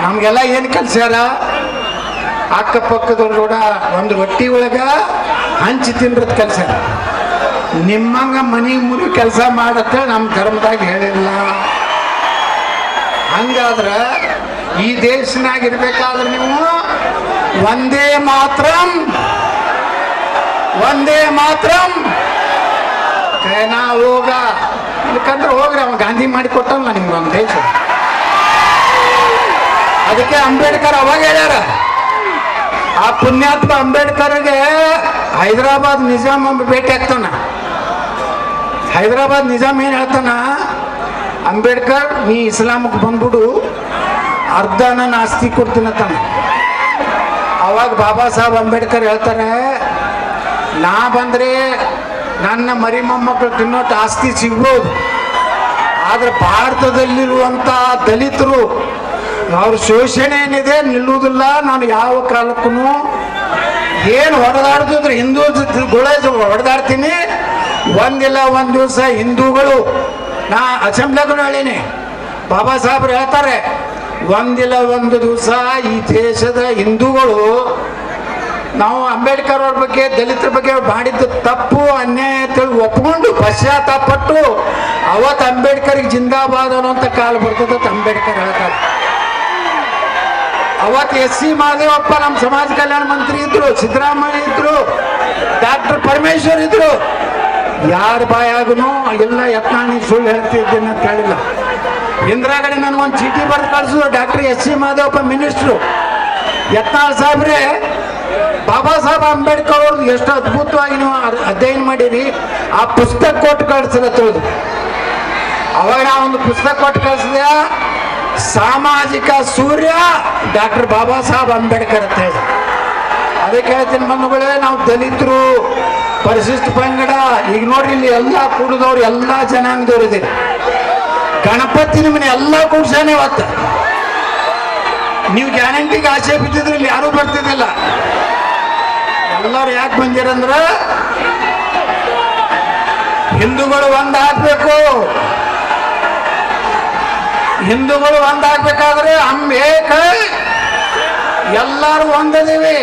ನಮಗೆಲ್ಲ ಏನು ಕಲ್ಸ್ಯಾರ, ಅಕ್ಕಪಕ್ಕದವ್ರು ಕೂಡ ಒಂದು ರೊಟ್ಟಿ ಒಳಗೆ ಹಂಚಿ ತಿನ್ರದ್ ಕಲ್ಸ್ಯಾರ. ನಿಮ್ಮಂಗ ಮನೆ ಮುರಿ ಕೆಲಸ ಮಾಡತ್ತೆ ನಮ್ಮ ಧರ್ಮದಾಗ ಹೇಳಿಲ್ಲ. ಹಂಗಾದ್ರೆ ಈ ದೇಶನಾಗಿರ್ಬೇಕಾದ್ರೆ ನೀವು ಒಂದೇ ಮಾತ್ರಂ ಕೈನಾ ಹೋಗ ಇಲ್ಕಂದ್ರೆ ಹೋಗ್ರಿ. ಅವ ಗಾಂಧಿ ಮಾಡಿ ಕೊಟ್ಟಲ್ಲ ನಿಮ್ಗೊಂದು ದೇಶ. ಅದಕ್ಕೆ ಅಂಬೇಡ್ಕರ್ ಅವಾಗ ಹೇಳ್ಯಾರ, ಆ ಪುಣ್ಯಾತ್ಮ ಅಂಬೇಡ್ಕರ್ಗೆ ಹೈದರಾಬಾದ್ ನಿಜಾಮ್ ಭೇಟಿ ಆಗ್ತಾನ. ಹೈದರಾಬಾದ್ ನಿಜಾಮ್ ಏನು ಹೇಳ್ತಾನ, ಅಂಬೇಡ್ಕರ್ ನೀ ಇಸ್ಲಾಮಕ್ಕೆ ಬಂದ್ಬಿಡು, ಅರ್ಧ ನಾನು ಆಸ್ತಿ ಕೊಡ್ತೀನತ್ತಾನ. ಅವಾಗ ಬಾಬಾ ಸಾಹೇಬ್ ಅಂಬೇಡ್ಕರ್ ಹೇಳ್ತಾರೆ, ನಾ ಬಂದರೆ ನನ್ನ ಮರಿ ಮೊಮ್ಮಕ್ಕಳು ತಿನ್ನೋಟ್ಟು ಆಸ್ತಿ ಸಿಗ್ಬೋದು, ಆದರೆ ಭಾರತದಲ್ಲಿರುವಂಥ ದಲಿತರು ಅವ್ರ ಶೋಷಣೆ ಏನಿದೆ ನಿಲ್ಲುವುದಿಲ್ಲ. ನಾನು ಯಾವ ಕಾಲಕ್ಕೂ ಏನು ಹೊಡೆದಾಡ್ತಿದ್ರು ಹಿಂದೂಗಳೇ ಹೊಡೆದಾಡ್ತೀನಿ. ಒಂದಿಲ್ಲ ಒಂದು ದಿವಸ ಹಿಂದೂಗಳು, ನಾ ಅಸೆಂಬ್ಲಿಗೂ ಹೇಳೀನಿ, ಬಾಬಾ ಸಾಹೇಬ್ರು ಹೇಳ್ತಾರೆ, ಒಂದಿಲ್ಲ ಒಂದು ದಿವಸ ಈ ದೇಶದ ಹಿಂದೂಗಳು ನಾವು ಅಂಬೇಡ್ಕರ್ ಅವ್ರ ಬಗ್ಗೆ ದಲಿತರ ಬಗ್ಗೆ ಮಾಡಿದ್ದು ತಪ್ಪು ಅನ್ಯಾಯ ತಿಳಿ ಒಪ್ಕೊಂಡು ಪಶ್ಚಾತ್ತಾಪಟ್ಟು ಅವತ್ತು ಅಂಬೇಡ್ಕರ್ಗೆ ಜಿಂದಾಬಾದ್ ಅನ್ನೋಂಥ ಕಾಲ ಬರ್ತದೆ ಅಂಬೇಡ್ಕರ್ ಹೇಳ್ತಾರೆ. ಅವತ್ತು ಎಸ್ ಸಿ ಮಹದೇವಪ್ಪ ನಮ್ಮ ಸಮಾಜ ಕಲ್ಯಾಣ ಮಂತ್ರಿ ಇದ್ರು, ಸಿದ್ದರಾಮಯ್ಯ ಇದ್ರು, ಡಾಕ್ಟರ್ ಪರಮೇಶ್ವರ್ ಇದ್ರು. ಯಾರ ಬಾಯಾಗೂ ಎಲ್ಲ ಯತ್ನಾಳ್ ಸುಳ್ಳು ಹೇಳ್ತಿದ್ದೇನೆ ಅಂತ ಹೇಳಿಲ್ಲ. ಇಂದಿರಾಗಡೆ ನನಗೊಂದು ಚೀಟಿ ಬರೆದು ಕಳಿಸಿದ್ರು, doctor S C Mahadevappa minister, Yatnal ಸಾಹೇಬ್ರೆ ಬಾಬಾ ಸಾಹೇಬ್ ಅಂಬೇಡ್ಕರ್ ಅವ್ರದ್ದು ಎಷ್ಟು ಅದ್ಭುತವಾಗಿ ನೀವು ಅಧ್ಯಯನ ಮಾಡಿರಿ, ಆ ಪುಸ್ತಕ ಕೊಟ್ಟು ಕಳಿಸಿದ್ರು. ಅವಾಗ ನಾ ಒಂದು ಪುಸ್ತಕ ಕೊಟ್ಟು ಕಳಿಸಿದೆ, ಸಾಮಾಜಿಕ ಸೂರ್ಯ ಡಾಕ್ಟರ್ ಬಾಬಾ ಸಾಹೇಬ್ ಅಂಬೇಡ್ಕರ್ ಅಂತ ಹೇಳಿ. ಅದಕ್ಕೆ ಹೇಳ್ತೀನಿ ಬಂಧುಗಳೇ, ನಾವು ದಲಿತರು, ಪರಿಶಿಷ್ಟ ಪಂಗಡ, ಈಗ ನೋಡ್ರಿ ಇಲ್ಲಿ ಎಲ್ಲ ಕೂಡಿದವ್ರು ಎಲ್ಲ ಜನಾಂಗದವ್ರು ಇದ್ದೀರಿ. ಗಣಪತಿ ನಿಮ್ಮನ್ನ ಎಲ್ಲ ಕೂಡ್ಸಾನೆ ಇವತ್ತು. ನೀವು ಗ್ಯಾರಂಟಿಗೆ ಆಸೆ ಬಿದ್ದಿದ್ರೆ ಇಲ್ಲಿ ಯಾರೂ ಬರ್ತಿದ್ದಿಲ್ಲ. ಎಲ್ಲರೂ ಯಾಕೆ ಬಂದಿರಂದ್ರ ಹಿಂದೂಗಳು ಒಂದಾಗಬೇಕು. ಹಿಂದೂಗಳು ಒಂದಾಗಬೇಕಾದ್ರೆ ಅಂಬೇಕ ಎಲ್ಲರೂ ಒಂದಿದ್ದೀವಿ.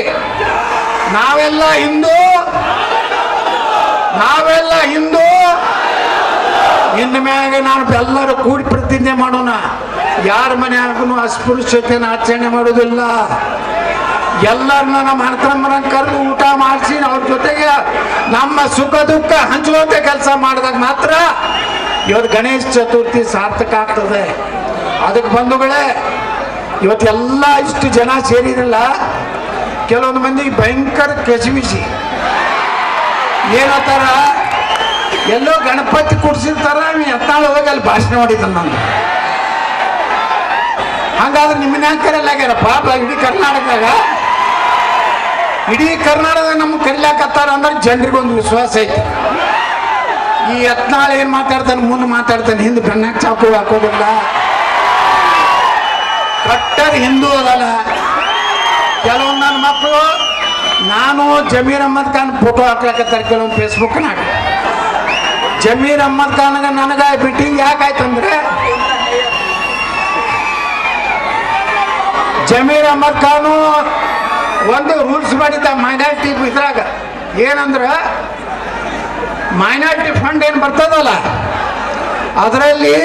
ನಾವೆಲ್ಲ ಹಿಂದೂ ಇನ್ನು ಮ್ಯಾಗ ನಾನು ಎಲ್ಲರೂ ಕೂಡಿ ಪ್ರತಿಜ್ಞೆ ಮಾಡೋಣ, ಯಾರ ಮನೆಯಾಗೂ ಅಸ್ಪೃಶ್ಯತೆಯನ್ನು ಆಚರಣೆ ಮಾಡೋದಿಲ್ಲ. ಎಲ್ಲರನ್ನ ನಮ್ಮ ಅಣ್ಣತಮ್ಮರನ್ನ ಕರೆದು ಊಟ ಮಾಡಿಸಿ ಅವ್ರ ಜೊತೆಗೆ ನಮ್ಮ ಸುಖ ದುಃಖ ಹಂಚುವಂತೆ ಕೆಲಸ ಮಾಡಿದಾಗ ಮಾತ್ರ ಇವತ್ತು ಗಣೇಶ ಚತುರ್ಥಿ ಸಾರ್ಥಕ ಆಗ್ತದೆ. ಅದಕ್ಕೆ ಬಂಧುಗಳೇ, ಇವತ್ತೆಲ್ಲ ಇಷ್ಟು ಜನ ಸೇರಿರಲ್ಲ, ಕೆಲವೊಂದು ಮಂದಿಗೆ ಭಯಂಕರ ಕೆಸವಿಸಿ ಏನತ್ತಾರ, ಎಲ್ಲೋ ಗಣಪತಿ ಕೂಡ್ಸಿರ್ತಾರ, ಯತ್ನಾಳ್ ಹೋಗಿ ಅಲ್ಲಿ ಭಾಷಣ ಮಾಡಿದ್ರು ನಾನು. ಹಂಗಾದ್ರೆ ನಿಮ್ಮನ್ನ ಕರೆಯಲ್ಲ ಪಾಪ ಇಡೀ ಕರ್ನಾಟಕದಾಗ ನಮ್ಗೆ ಕರಿಲಾಕತ್ತಾರ ಅಂದ್ರೆ ಜನರಿಗೊಂದು ವಿಶ್ವಾಸ ಐತಿ. ಈ ಯತ್ನಾಳ್ ಏನ್ ಮಾತಾಡ್ತಾನೆ, ಮುಂದೆ ಮಾತಾಡ್ತಾನೆ, ಹಿಂದೆ ಬೆನ್ನಾಗ ಚಾಕು ಹಾಕೋದಿಲ್ಲ. ಕಟ್ಟರ್ ಹಿಂದೂ ಅದಲ್ಲ. ಕೆಲವೊಂದು ನನ್ನ ಮಕ್ಕಳು, ನಾನು ಜಮೀರ್ ಅಹ್ಮದ್ ಖಾನ್ ಫೋಟೋ ಹಾಕ್ಲಾಕತ್ತಾರೆ ಕೆಲವೊಂದು ಫೇಸ್ಬುಕ್ನಾಗ. ಜಮೀರ್ ಅಹ್ಮದ್ ಖಾನ್ಗ ನನಗ ಬಿಟ್ಟಿಂಗ್ ಯಾಕಾಯ್ತಂದ್ರೆ, ಜಮೀರ್ ಅಹ್ಮದ್ ಖಾನು ಒಂದು ರೂಲ್ಸ್ ಮಾಡಿದ್ದ ಮೈನಾರಿಟಿ ಇದ್ರಾಗ. ಏನಂದ್ರೆ ಮೈನಾರಿಟಿ ಫಂಡ್ ಏನು ಬರ್ತದಲ್ಲ, ಅದರಲ್ಲಿ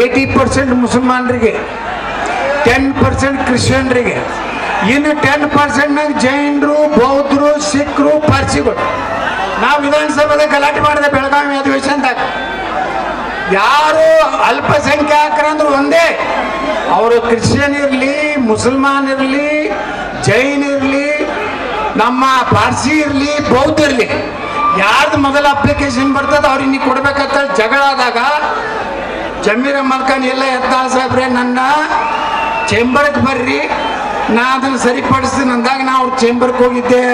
80% ಮುಸಲ್ಮಾನರಿಗೆ, 10% ಕ್ರಿಶ್ಚಿಯನ್ರಿಗೆ, ಇನ್ನು 10% ಜೈನರು, ಬೌದ್ಧರು, ಸಿಖ್ರು, ಪಾರ್ಸಿಗಳು. ನಾವು ವಿಧಾನಸಭೆದಾಗ ಗಲಾಟೆ ಮಾಡಿದೆ ಬೆಳಗಾವಿ ಅಧಿವೇಶನದಾಗ. ಯಾರು ಅಲ್ಪಸಂಖ್ಯಾತರಂದ್ರು ಒಂದೇ, ಅವರು ಕ್ರಿಶ್ಚಿಯನ್ ಇರಲಿ, ಮುಸಲ್ಮಾನ್ ಇರಲಿ, ಜೈನ್ ಇರಲಿ, ನಮ್ಮ ಪಾರ್ಸಿ ಇರಲಿ, ಬೌದ್ಧ ಇರಲಿ, ಯಾರ್ದು ಮೊದಲ ಅಪ್ಲಿಕೇಶನ್ ಬರ್ತದೆ ಅವ್ರಿಗೆ ನೀವು ಕೊಡ್ಬೇಕಂತ ಜಗಳ ಆದಾಗ ಜಮೀರ್ ಅಹ್ಮದ್ ಖಾನ್ ಎಲ್ಲ ಯತ್ನಾಳ್ ಸಾಹೇಬ್ರೆ ನನ್ನ ಚೇಂಬರ್ಗೆ ಬರ್ರಿ, ನಾ ಅದನ್ನು ಸರಿಪಡಿಸ್ತೀನಿ ಅಂದಾಗ ನಾ ಅವ್ರ ಚೇಂಬರ್ಗೆ ಹೋಗಿದ್ದೆ.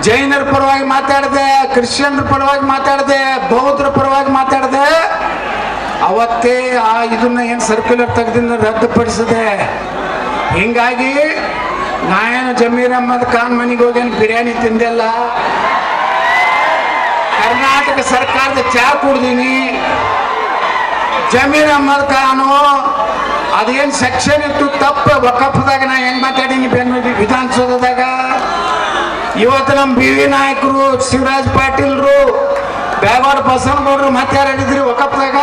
ಜೈನರ ಪರವಾಗಿ ಮಾತಾಡಿದೆ, ಕ್ರಿಶ್ಚಿಯನ್ರ ಪರವಾಗಿ ಮಾತಾಡಿದೆ, ಬೌದ್ಧರ ಪರವಾಗಿ ಮಾತಾಡಿದೆ. ಅವತ್ತೇ ಆ ಇದನ್ನ ಏನು ಸರ್ಕ್ಯುಲರ್ ತೆಗೆದಿಂದ ರದ್ದುಪಡಿಸಿದೆ. ಹಿಂಗಾಗಿ ನಾಯೇನು ಜಮೀರ್ ಅಹ್ಮದ್ ಖಾನ್ ಮನೆಗೆ ಹೋಗೇನು ಬಿರಿಯಾನಿ ತಿಂದೆಲ್ಲ, ಕರ್ನಾಟಕ ಸರ್ಕಾರದ ಚಾ ಕುಡ್ದೀನಿ. ಜಮೀರ್ ಅಹ್ಮದ್ ಖಾನು ಅದೇನು ಸೆಕ್ಷನ್ ಇತ್ತು ತಪ್ಪು ವಕಫ್ದಾಗ ನಾ ಹೆಂಗ್ ಮಾತಾಡೀನಿ ಬೆಂಗಳೂರು ವಿಧಾನಸೌಧದಾಗ. ಇವತ್ತು ನಮ್ಮ ಬಿ ವಿ ನಾಯಕರು, ಶಿವರಾಜ್ ಪಾಟೀಲ್ರು, ಬ್ಯಾಗವಾಡ ಬಸವನಗೌಡರು ಮತ್ತೆ ಯಾರು ಹೇಳಿದ್ರಿ ವಕಫ್ದಾಗ.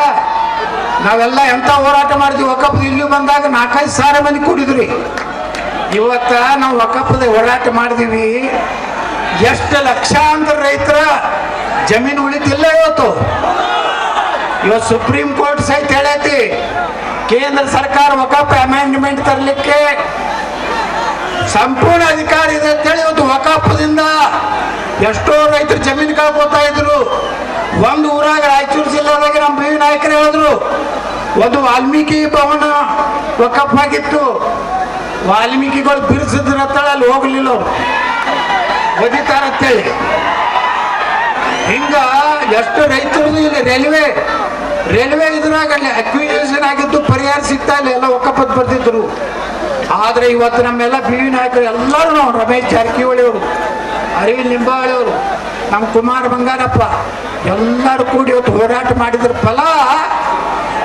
ನಾವೆಲ್ಲ ಎಂತ ಹೋರಾಟ ಮಾಡಿದ್ವಿ ವಕಫ್. ಇಲ್ಲಿ ಬಂದಾಗ 4-5 ಸಾವಿರ ಮಂದಿ ಕೂಡಿದ್ರಿ. ಇವತ್ತ ನಾವು ವಕಫ್ದ ಹೋರಾಟ ಮಾಡಿದೀವಿ. ಎಷ್ಟು ಲಕ್ಷಾಂತರ ರೈತರ ಜಮೀನು ಉಳಿತಿಲ್ಲ ಇವತ್ತು. ಸುಪ್ರೀಂ ಕೋರ್ಟ್ ಸಹಿತ ಹೇಳೈತಿ ಕೇಂದ್ರ ಸರ್ಕಾರ ವಕಫ್ ಅಮೆಂಡ್ಮೆಂಟ್ ತರಲಿಕ್ಕೆ ಸಂಪೂರ್ಣ ಅಧಿಕಾರ ಇದೆ ಅಂತೇಳಿ. ಇವತ್ತು ವಕಫದಿಂದ ಎಷ್ಟೋ ರೈತರು ಜಮೀನು ಕಳ್ಕೊತಾ ಇದ್ರು. ಒಂದು ಊರಾಗ ರಾಯಚೂರು ಜಿಲ್ಲಾದಾಗ ನಮ್ಮ ಬಿ ವಿ ನಾಯಕರು ಹೇಳಿದ್ರು, ಒಂದು ವಾಲ್ಮೀಕಿ ಭವನ ವಕಫ್ ಆಗಿತ್ತು, ವಾಲ್ಮೀಕಿಗಳು ಬಿರ್ಸಿದ್ರ ಅಲ್ಲಿ ಹೋಗ್ಲಿಲ್ಲ, ಒದಿತಾರಂತೇಳಿ. ಹಿಂಗ ಎಷ್ಟು ರೈತರದು. ಇಲ್ಲಿ ರೈಲ್ವೆ ಇದ್ರಾಗ ಅಕ್ವಿಜೇಷನ್ ಆಗಿದ್ದು ಪರಿಹಾರ ಸಿಗ್ತಾ ಇಲ್ಲ, ಎಲ್ಲ ಒಕ್ಕಪತ್ ಬರ್ತಿದ್ರು. ಆದ್ರೆ ಇವತ್ತು ನಮ್ಮೆಲ್ಲ ಬಿ ವಿ ನಾಯಕರು ಎಲ್ಲರೂ, ನಾವು ರಮೇಶ್ ಜಾರಕಿಹೊಳಿ ಅವರು, ಅರವಿಂದ್ ಲಿಂಬಾವಳಿ ಅವರು, ನಮ್ಮ ಕುಮಾರ ಬಂಗಾರಪ್ಪ ಎಲ್ಲರೂ ಕೂಡಿ ಇವತ್ತು ಹೋರಾಟ ಮಾಡಿದ್ರ ಫಲ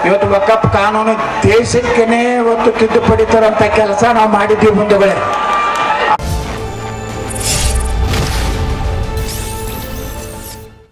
ಇವತ್ತು ವಕಫ್ ಕಾನೂನು ದೇಶಕ್ಕೇನೆ ಇವತ್ತು ತಿದ್ದುಪಡಿ ತರೋಂಥ ಕೆಲಸ ನಾವು ಮಾಡಿದ್ದೀವಿ ಬಂಧುಗಳೇ.